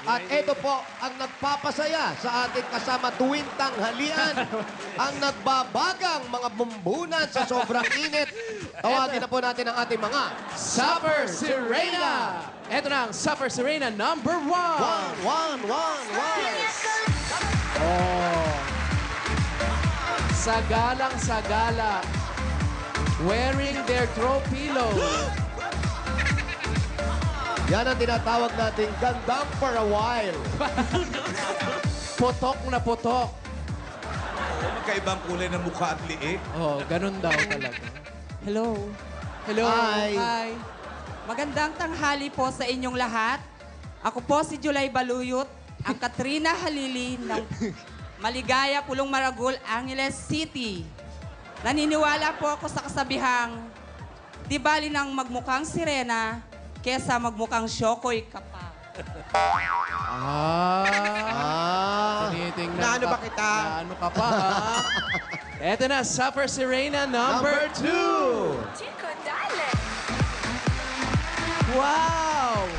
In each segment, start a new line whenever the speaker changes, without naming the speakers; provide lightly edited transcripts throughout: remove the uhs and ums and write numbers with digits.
At ito po ang nagpapasaya sa ating kasama tuwing tanghalian. Ang nagbabagang mga bumbunan sa sobrang init. Tawagin na po natin ang ating mga
Supper Sirena! Ito na ang Supper Sirena number 1.
one.
Oh. Sagalang-sagala. Wearing their throw pillow.
Yan ang tinatawag nating gandang for a while.
Putok na putok.
Magkaibang kulay ng mukha at liig.
Oh, ganun daw talaga.
Hello.
Hello.
Hi.
Magandang tanghali po sa inyong lahat. Ako po si Julay Baluyot, ang Katrina Halili ng Maligaya, Pulong Maragul, Angeles City. Naniniwala po ako sa kasabihang, di bali nang magmukhang sirena, kesa magmukhang syokoy ka pa.
Tinitingnan
Naano ba kita?
Naano ka pa, ha? Eto na, Supper Sirena number 2.
Chico, dale.
Wow!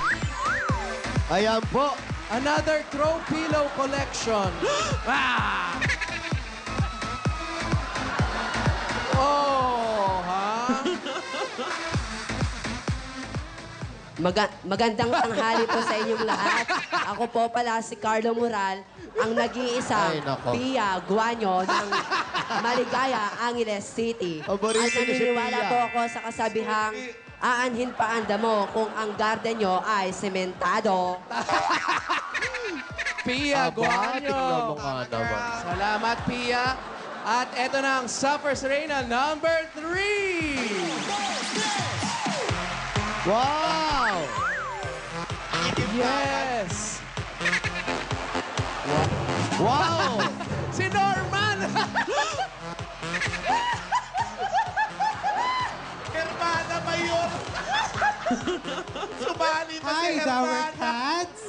Ayan po.
Another throw pillow collection. Ah! Oh, ha?
Magandang tanghali po sa inyong lahat. Ako po pala si Carlo Moral, ang nag-iisang
Ay, nako.
Pia Guanyo ng Maligaya, Angeles City.
Paborito
At
niyo si
naniniwala
Pia.
po ako sa kasabihang aanhin pa ang damo kung ang garden nyo ay sementado.
Pia
Aba, tignan mo
Guanyo.
nga naman.
Salamat, Pia. At eto na ang Supper Sirena number 3.
Wow!
Yes!
Wow!
Si Norman!
Hermana Mayor! Sumali na si
Hi, Dower
Hermana!
Cats!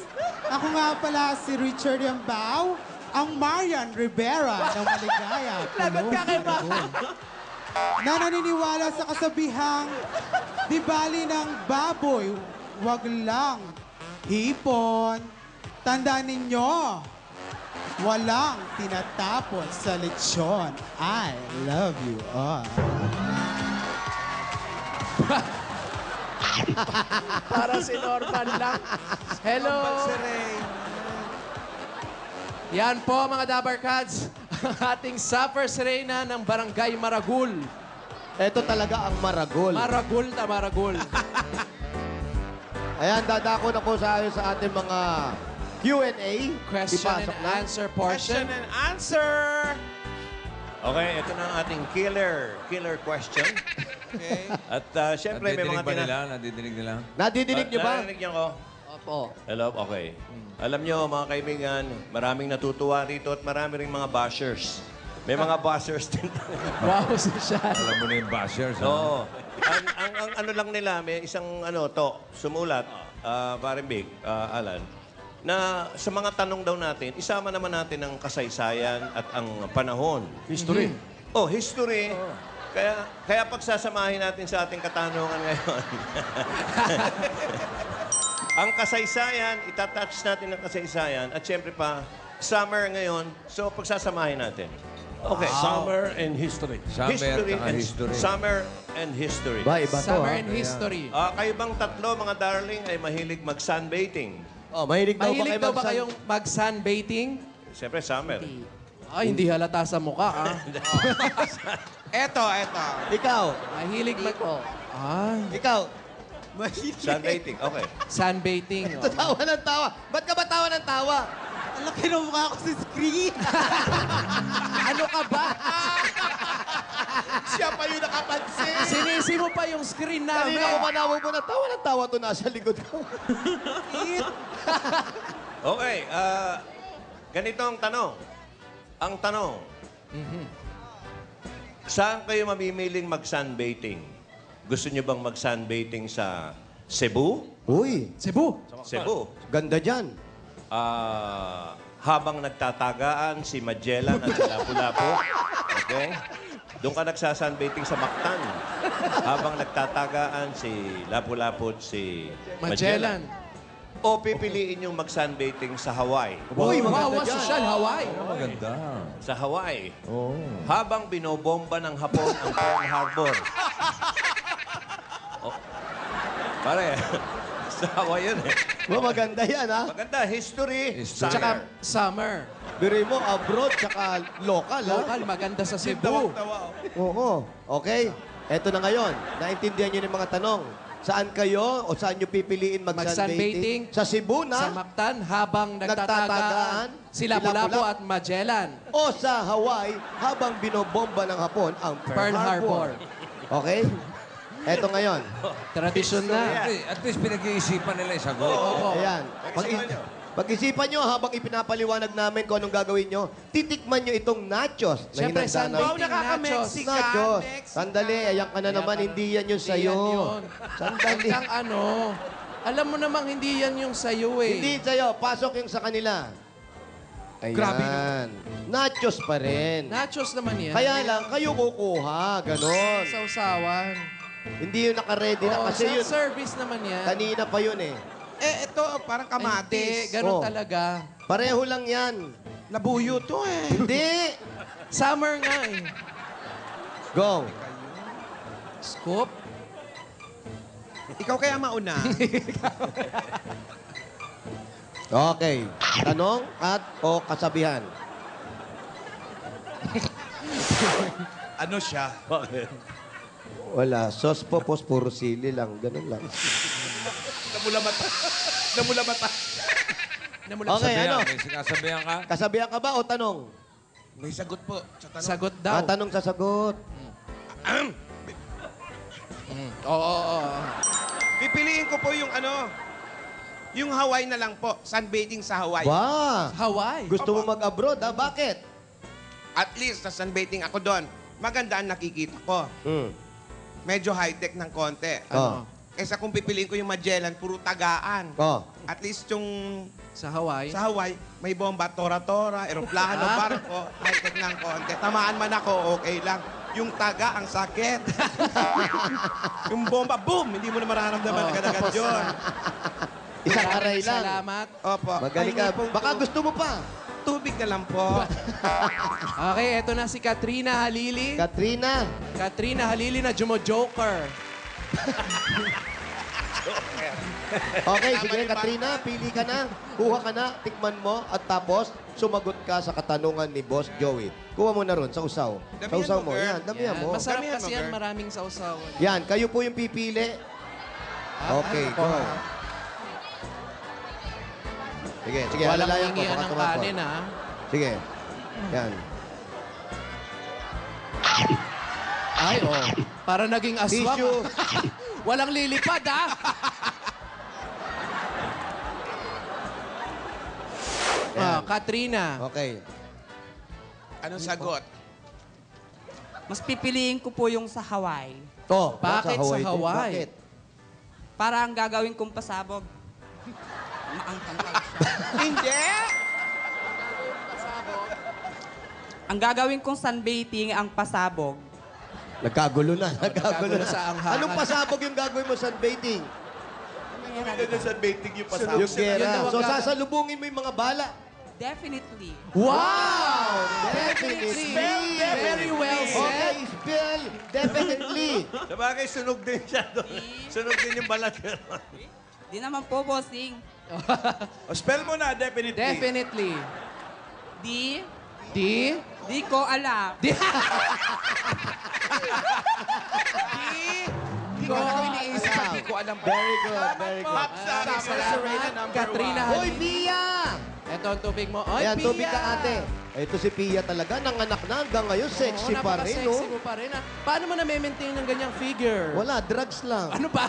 Ako nga pala si Richard Yambao, ang Marian Rivera ng Maligaya.
Lagot ka kay Ma.
Na naniniwala sa kasabihang, di bali ng baboy, wag lang hipon. Tandaan ninyo, walang tinatapon sa lechon. I love you all.
Para si Norman lang. Hello! Yan po mga Dabar Cats, ang ating Supper Sirena ng Barangay Maragul.
Ito talaga ang maragol.
Maragul na Maragul.
Ayan, dadako na po sa ating mga Q&A.
Question and
Ipasok na.
answer portion.
Question and answer!
Okay, ito na ang ating killer question.
Okay.
At syempre may mga
Nadidinig nila.
Nadidinig niyo ba?
Narinig niyo ko?
Opo.
Hello? Okay. Alam niyo, mga kaibigan, maraming natutuwa rito at marami ring mga bashers. May mga bashers din.
Wow, si Sean.
Alam mo na yung bashers, ha?
Oo. Ang ano lang nila, may isang sumulat, parang Big, Alan, na sa mga tanong daw natin, isama naman natin ang kasaysayan at ang panahon.
History.
Oh, history. Kaya pagsasamahin natin sa ating katanungan ngayon. Ang kasaysayan, itatouch natin ang kasaysayan at syempre pa, summer ngayon, so pagsasamahin natin. Okay.
Summer and history.
Summer and history.
Ba, iba to,
Summer
ha?
in History.
Kayo bang tatlo, mga darling, ay mahilig mag-sunbathing?
Oh, mahilig daw ba
Mahilig
kayo
daw ba
magsan-
kayong mag-sunbathing?
Siyempre, summer.
Ay, hindi halata sa mukha, ah.
Eto.
Ikaw.
Mahilig mag...
po.
Ay,
Ikaw.
Sunbathing, okay.
sunbathing. oh.
Tawa ng tawa. Ba't ka ba tawa ng tawa?
Ang laki ng mukha ko sa screen.
Ano ka ba?
Siya pa yung nakapansin.
Sinisi mo pa yung screen namin.
Kanina ko manawa mo na tawa ng tawa to nasa likod ko.
Okay, ganito ang tanong. Ang tanong, saan kayo mamimiling mag-sunbathing? Gusto nyo bang mag-sunbathing sa Cebu?
Uy,
Cebu.
Cebu.
ganda dyan.
Habang nagtatagaan si Magellan at si Lapu-Lapu, okay? Doon ka nagsasunbathing sa Mactan. Habang nagtatagaan si Lapu-Lapu at si
Magellan.
O pipiliin yung mag-sunbathing sa Hawaii?
Uy, maganda
Wow,
dyan.
social Hawaii.
Maganda.
Sa Hawaii. Habang binobomba ng Hapon ang Pearl Harbor. Oh. Pare, sa Hawaii yun eh.
Maganda yan, ha?
Maganda, history.
History.
Tsaka summer.
Biruin mo, abroad, tsaka local, ha?
Local, maganda sa Cebu.
Oo. Okay. Eto na ngayon. Naintindihan niyo yung mga tanong. Saan kayo o saan niyo pipiliin
Mag-sunbathing.
mag-sunbathing? Sa Cebu
Sa
na?
Mactan, habang
Nagtatagaan,
nagtatagaan, sila Lapu-Lapu at Magellan.
O sa Hawaii habang binobomba ng Hapon ang
Pearl Harbor.
Okay? Eto ngayon.
Tradisyon na.
At least pinag-iisipan nila yung sagot.
Ayan. Pag-isipan nyo habang ipinapaliwanag namin kung anong gagawin nyo, titikman nyo itong nachos. na
Siyempre,
hinanda namin.
sunbathing nachos.
Nachos. Sandali, ayan ka na naman. Hindi yan yung
Hindi
sa'yo.
yan yun.
Sandali.
Ang ano, alam mo namang hindi yan yung sayo eh.
Hindi sa'yo. Pasok yung sa kanila. Ayan.
Grabe
Nachos pa rin.
Nachos naman yan.
Kaya lang, kayo kukuha. Ganon.
Sausawan.
Hindi yung nakaredy na.
Oo,
Kasi yun,
self-service naman yan.
kanina pa yun eh.
Eh, ito, parang
Hindi,
kamatis.
ganun
Oh.
talaga.
Pareho lang yan.
Labuyo to eh.
Hindi.
Summer nga eh.
Go.
Scoop.
Ikaw kaya mauna.
Okay. Tanong at o kasabihan.
Ano siya?
Wala. Sauce po, puro sili lang. Ganun lang.
Namula mata. Namula mata.
Okay,
Sabihan,
ano?
May sinasabihan ka?
Kasabihan ka ba o tanong?
May sagot po sa tanong.
Sagot daw.
Tanong sa sagot.
Oo.
Pipiliin ko po yung ano, yung Hawaii na lang po. Sunbathing sa Hawaii.
Wow!
Hawaii.
Gusto mo mag-abroad, ha? Bakit?
At least sa sunbathing ako doon, maganda ang nakikita ko. Medyo high-tech ng konti.
Oh.
Kaysa kung pipiliin ko yung Magellan, puro tagaan.
Oh.
At least yung
Sa Hawaii.
sa Hawaii, may bomba, tora-tora, eroplano, barko, high-tech ng konti. Tamaan man ako, okay lang. Yung taga, ang sakit. Yung bomba, boom! Hindi mo na mararamdaman agad-agad yun.
Isang aray lang.
Salamat.
Opo.
Magaling ka.
Ay, hindi pong
Baka gusto mo pa.
tubig na lang po.
Okay, eto na si Katrina Halili.
Katrina.
Katrina Halili na Jumo-Joker.
Okay,
Tama
sige,
yung
Katrina. Pili ka na. Kuha ka na. Tikman mo. At tapos, sumagot ka sa katanungan ni Boss Joey. Kuha mo na ron sa usaw. Sa
Damihan
usaw
mo,
mo.
girl.
Yan, damihan mo.
Masarap
Damihan
kasi
mo,
yan,
girl.
maraming sausawan.
Yan, kayo po yung pipili. Okay, go. Sige, sige.
Walang
alalayan ko.
hingian
Baka
ng
tumapon.
kanin, ha?
Sige. Yan.
Ay, oh. Para naging aswang.
Tissue.
Walang lilipad, ha? Katrina.
Okay.
Anong sagot?
Mas pipiliin ko po yung sa Hawaii.
Oh,
Bakit sa
din.
Hawaii?
Bakit?
Para ang gagawin kong pasabog. Ang tangkal siya.
Hindi!
Ang gagawin kong sunbathing, ang pasabog.
Nagkagulo na. Nagkagulo
Nagkagulo
na.
sa anghangan.
Anong pasabog yung gagawin mo sa sunbathing?
Ano sa baiting yung pasabog?
Yung gera.
Yun daw
So,
ang
sasalubungin mo yung mga bala.
Definitely.
Wow!
Definitely.
Very well
Okay,
said.
spell. Definitely.
Sabagay, sunog din siya doon. Sunog din yung balat.
Di naman po, bossing.
Spell mo na, definitely.
Definitely.
Di
Di
ko alam.
Hindi ko alam iniisip. Hindi ko alam.
Very good, very good.
Salamat, Katrina
Hoy,
Halili.
Pia!
Ito ang tubig mo. Oy,
Ayan,
Pia!
tubig ka, ate. Ito si Pia talaga. Nanganak na hanggang ngayon. Sexy
Oo,
pa rin,
napaka-sexy
no?
mo pa rin, ha? Paano mo na-maintain ng ganyang figure?
Wala, drugs lang.
Ano ba?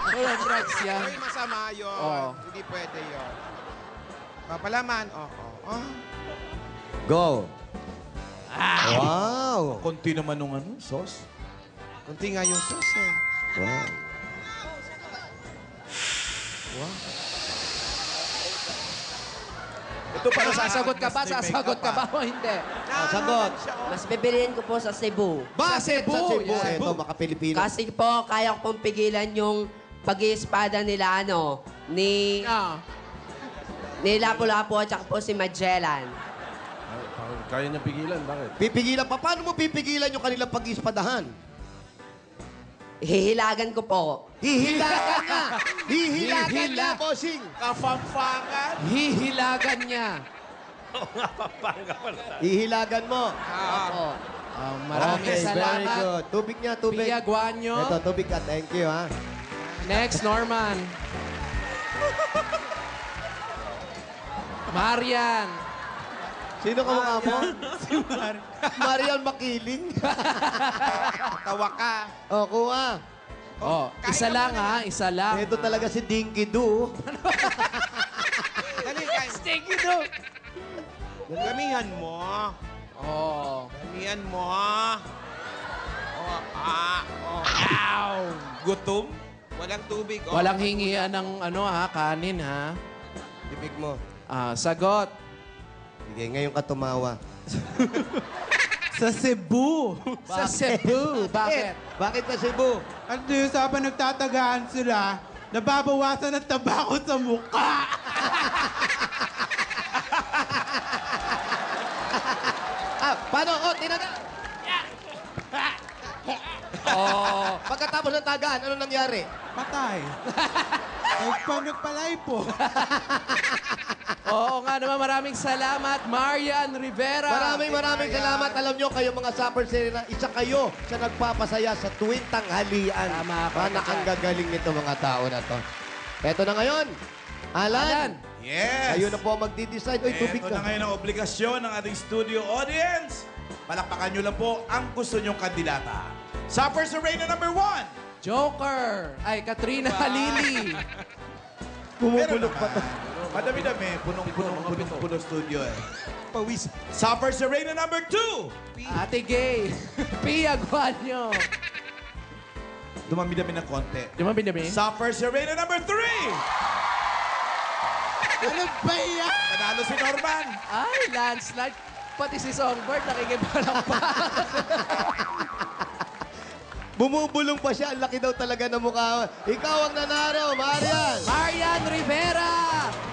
Walang drugs yan.
Ay, masama yun.
Oo.
Hindi pwede yun. Papalaman. Oo.
Go. Wow.
Konti naman nung ano, sauce. Konti nga yung sauce eh.
Wow.
Ito para
Sasagot ka ba? Sasagot ka ba o hindi?
Sagot.
Mas pipiliin ko po sa Cebu.
Bakit
Cebu.
sa Cebu?
Yan.
Ito, mga Pilipino.
Kasi po, kaya ko pong pigilan yung pag-iispada nila, ni Lapu-Lapu at saka po si Magellan.
Kaya niya pigilan, bakit?
Pipigilan pa. Paano mo pipigilan yung kanilang pag-ispadahan?
Hihilagan ko po.
Hihilagan niya! Hihilagan niya, bossing!
Kafamfangan.
Hihilagan niya.
Hihilagan mo.
Opo.
Maraming
Okay, very
salamat.
good. Tubig niya, tubig.
Pia Guanyo.
Ito, tubig ka. Thank you, ha?
Next, Norman. Marian.
Sino ka mukha mo? Marian Makiling.
Tawa ka.
O, kuha.
Oh, isa lang ha, isa lang.
Ito talaga si Dinky Doo.
Dali, kain. Stinky do. Gamihan mo.
Oh.
Gamihan mo. Ow! Gutom? Walang tubig.
Walang hingian ng kanin ha.
Tibig mo.
Sagot.
Sige, ngayon ka tumawa.
Sa Cebu.
Sa Cebu. Bakit?
Bakit sa Cebu?
At habang nagtatagaan sila, nababawasan ng tabako sa mukha.
Paano? Tinaga. Pagkatapos ng tagaan, ano nangyari?
Patay. Nagpalay po.
Oo nga naman, maraming salamat, Marian Rivera.
Maraming salamat. Alam nyo, kayo mga Supper Serena, isa kayo sa nagpapasaya sa tuwing tanghalian.
Tama,
Pana ang gagaling nito mga tao na to. Eto na ngayon. Alan.
Yes!
Kayo na po ang magdi-decide. Uy, tubig
Ito
ka.
na ngayon ang obligasyon ng ating studio audience. Palakpakan nyo lang po ang gusto nyong kandidata. Supper Serena number 1.
Joker. Ay, Katrina Halili.
Bumubulok pa to.
Madami-dami. Punong studio eh. Pawis. Supper Serena number 2.
Ate Gay. Pia Guanyo.
Dumami-dami ng konti.
Dumami-dami.
Supper Serena number 3.
Ano ba yan?
Panalo si Norman.
Ay, landslide. Pati si Songbird nakikipalakpak.
Bumubulong pa siya. Ang laki daw talaga ng mukha. Ikaw ang nanaro, Marian.
Marian Rivera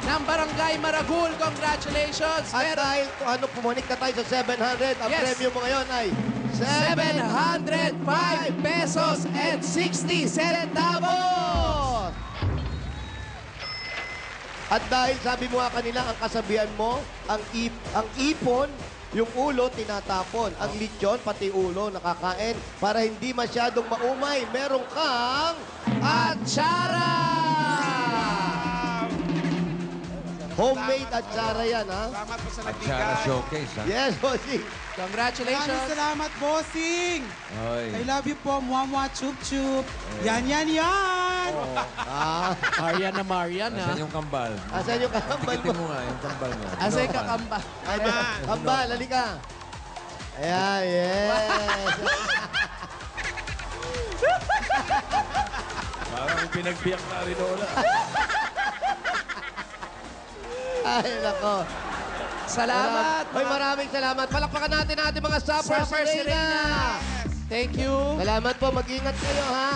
ng Barangay Maragul. Congratulations.
At dahil pumunik na tayo sa 700, ang
Yes.
premium mo ngayon ay
705 pesos and 60 centavos.
At dahil sabi mo nga kanila, ang kasabihan mo, ang ipon, yung ulo, tinatapon. Ang lechon, pati ulo, nakakain. Para hindi masyadong maumay, meron kang
Atsara!
homemade atsara yan, ha?
Salamat po sa
Tsara
nagbigay.
showcase, ha?
Yes, bossing.
Maraming
Congratulations.
salamat, bossing.
Oy.
I love you po, Mwa Chup Chup. Yan, yan, yan.
Marian na Marian, ha?
Nasaan yung kambal?
Asan yung kakambal
Tikitin
mo?
mo nga yung kambal mo.
Asa yung kakamba?
Kambal, halika. Ayan, yes.
Parang pinagbiyak na rin ola.
Ay, nako.
Salamat.
Maraming salamat. Palakpakan natin mga Supper
Supper
Serena.
Serena. Thank you.
Salamat po. Mag-ingat kayo, ha?